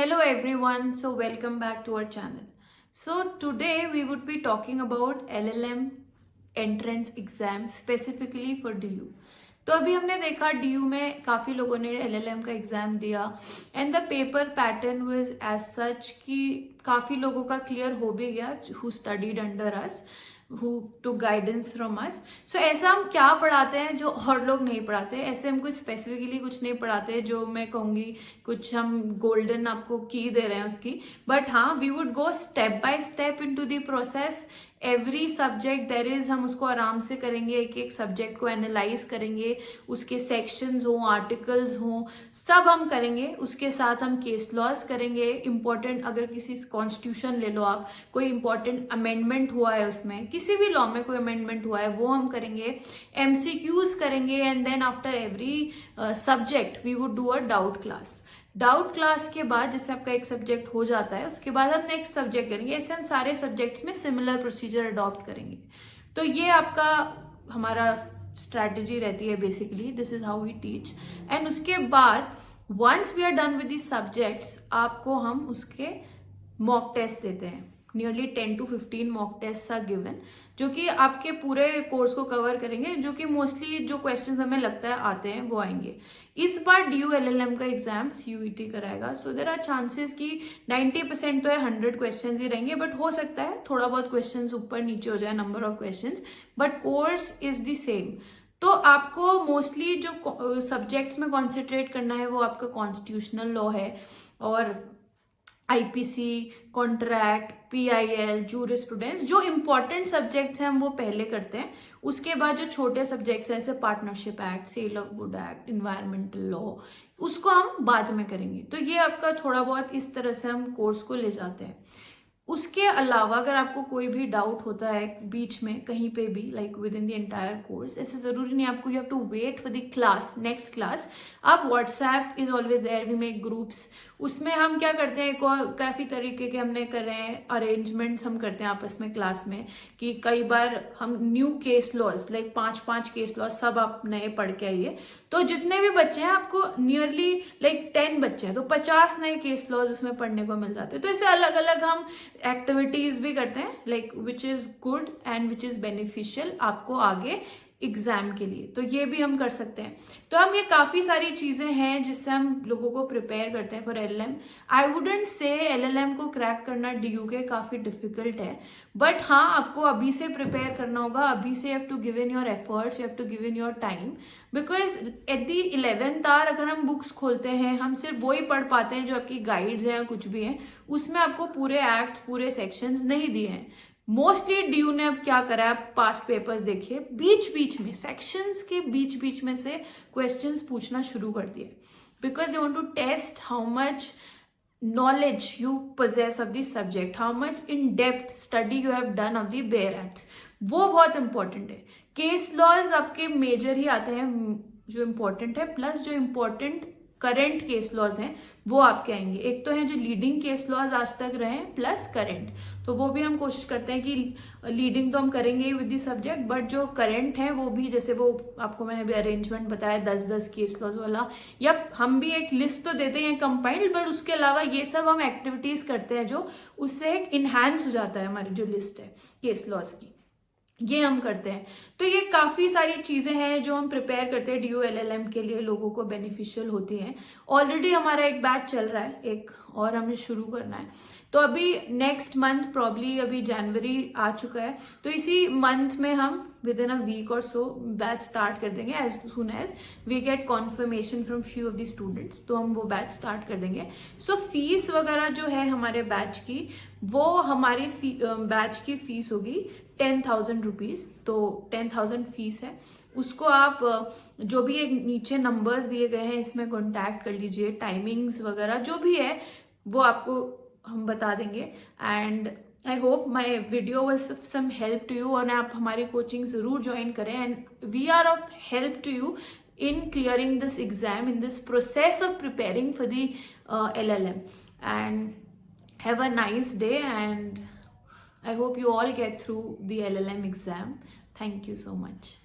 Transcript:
Hello everyone, so welcome back to our channel. So today we would be talking about LLM entrance exam specifically for DU. तो अभी हमने देखा DU में काफ़ी लोगों ने LLM का एग्ज़ाम दिया and the paper pattern was as such कि काफ़ी लोगों का क्लियर हो भी गया who studied under us, who took guidance from us. So ऐसा हम क्या पढ़ाते हैं जो और लोग नहीं पढ़ाते, ऐसे हम कुछ स्पेसिफिकली कुछ नहीं पढ़ाते जो मैं कहूँगी कुछ हम गोल्डन आपको की दे रहे हैं उसकी, बट हाँ we would go step by step into the process. Every subject there is हम उसको आराम से करेंगे, एक एक सब्जेक्ट को एनालाइज करेंगे, उसके सेक्शंस हों, आर्टिकल्स हों, सब हम करेंगे. उसके साथ हम केस लॉज करेंगे. इंपॉर्टेंट अगर किसी कॉन्स्टिट्यूशन ले लो आप, कोई इंपॉर्टेंट अमेंडमेंट हुआ है उसमें, किसी भी लॉ में कोई अमेंडमेंट हुआ है वो हम करेंगे. MCQs करेंगे and then after every subject we would do a doubt class. Doubt class के बाद जैसे आपका एक सब्जेक्ट हो जाता है उसके बाद हम नेक्स्ट सब्जेक्ट करेंगे. ऐसे हम सारे सब्जेक्ट्स में सिमिलर प्रोसीजर अडॉप्ट करेंगे. तो ये आपका हमारा स्ट्रैटेजी रहती है basically. This is how we teach. And उसके बाद once we are done with this subjects आपको हम उसके मॉक टेस्ट देते हैं. Nearly 10 to 15 mock test are given जो कि आपके पूरे कोर्स को कवर करेंगे, जो कि मोस्टली जो क्वेश्चंस हमें लगता है आते हैं वो आएंगे. इस बार DU LLM का एग्जाम CUET कराएगा. सो देर आर चांसेस कि 90% तो है 100 क्वेश्चन ही रहेंगे, बट हो सकता है थोड़ा बहुत क्वेश्चन ऊपर नीचे हो जाए number of question, but course is the same. तो आपको मोस्टली जो सब्जेक्ट्स में कॉन्सेंट्रेट करना है वो आपका कॉन्स्टिट्यूशनल लॉ है और IPC, कॉन्ट्रैक्ट, PIL, जूरिस्प्रूडेंस. जो इंपॉर्टेंट सब्जेक्ट्स हैं हम वो पहले करते हैं. उसके बाद जो छोटे सब्जेक्ट्स हैं जैसे partnership act, sale of good act, environmental law, उसको हम बाद में करेंगे. तो ये आपका थोड़ा बहुत इस तरह से हम कोर्स को ले जाते हैं. उसके अलावा अगर आपको कोई भी डाउट होता है बीच में कहीं पे भी, like within the entire course, ऐसे जरूरी नहीं आपको you have to wait for the class, next class. आप WhatsApp is always there, we make groups. उसमें हम क्या करते हैं, काफ़ी तरीके के हमने करे हैं अरेंजमेंट्स हम करते हैं आपस में क्लास में, कि कई बार हम new case laws like 5 case laws सब आप नए पढ़ के आइए. तो जितने भी बच्चे हैं आपको नियरली लाइक 10 बच्चे हैं तो 50 नए केस लॉज उसमें पढ़ने को मिल जाते हैं. तो ऐसे अलग अलग हम एक्टिविटीज भी करते हैं like which is good and which is beneficial आपको आगे एग्जाम के लिए. तो ये भी हम कर सकते हैं. तो हम ये काफ़ी सारी चीज़ें हैं जिससे हम लोगों को प्रिपेयर करते हैं for LLM. I wouldn't say LLM को क्रैक करना DU के काफ़ी डिफिकल्ट है, बट हाँ आपको अभी से प्रिपेयर करना होगा. अभी से you have to give in your efforts, you have to give in your time, because at the 11th hour अगर हम बुक्स खोलते हैं हम सिर्फ वही पढ़ पाते हैं जो आपकी गाइड्स हैं या कुछ भी हैं. उसमें आपको पूरे एक्ट्स, पूरे सेक्शंस नहीं दिए हैं. मोस्टली DU ने अब क्या करा है, आप पास्ट पेपर्स देखिए, बीच बीच में सेक्शंस के बीच बीच में से क्वेश्चंस पूछना शुरू कर दिए, because they want to test how much knowledge you possess of the subject, how much in depth study you have done of the bare acts. वो बहुत इंपॉर्टेंट है. केस लॉज आपके मेजर ही आते हैं जो इंपॉर्टेंट है, प्लस जो important current case laws हैं वो आपके आएंगे. एक तो हैं जो लीडिंग केस लॉज आज तक रहे हैं प्लस करंट, तो वो भी हम कोशिश करते हैं कि लीडिंग तो हम करेंगे विद द सब्जेक्ट, बट जो करंट है वो भी, जैसे वो आपको मैंने अभी अरेंजमेंट बताया 10-10 केस लॉज वाला, या हम भी एक लिस्ट तो देते हैं कंपाइल्ड, बट उसके अलावा ये सब हम एक्टिविटीज करते हैं जो उससे एक इन्हांस हो जाता है हमारी जो लिस्ट है केस लॉज की, ये हम करते हैं. तो ये काफ़ी सारी चीज़ें हैं जो हम प्रिपेयर करते हैं DU LLM के लिए, लोगों को बेनिफिशियल होती हैं. ऑलरेडी हमारा एक बैच चल रहा है, एक और हमें शुरू करना है. तो अभी नेक्स्ट मंथ प्रॉब्ली, अभी जनवरी आ चुका है, तो इसी मंथ में हम विद इन अ वीक और सो बैच स्टार्ट कर देंगे. As soon as we get confirmation from few of the students तो हम वो बैच स्टार्ट कर देंगे. सो फीस वगैरह जो है हमारे बैच की, वो हमारी बैच की फीस होगी 10,000 रुपीज़. तो 10,000 फीस है. उसको आप जो भी एक नीचे नंबर्स दिए गए हैं इसमें कॉन्टैक्ट कर लीजिए. टाइमिंग्स वगैरह जो भी है वो आपको हम बता देंगे. And I hope my video was of some help to you, और आप हमारी कोचिंग ज़रूर ज्वाइन करें. And we are of help to you in clearing this exam, in this process of preparing for the LLM. And have a nice day, and I hope you all get through the LLM exam. Thank you so much.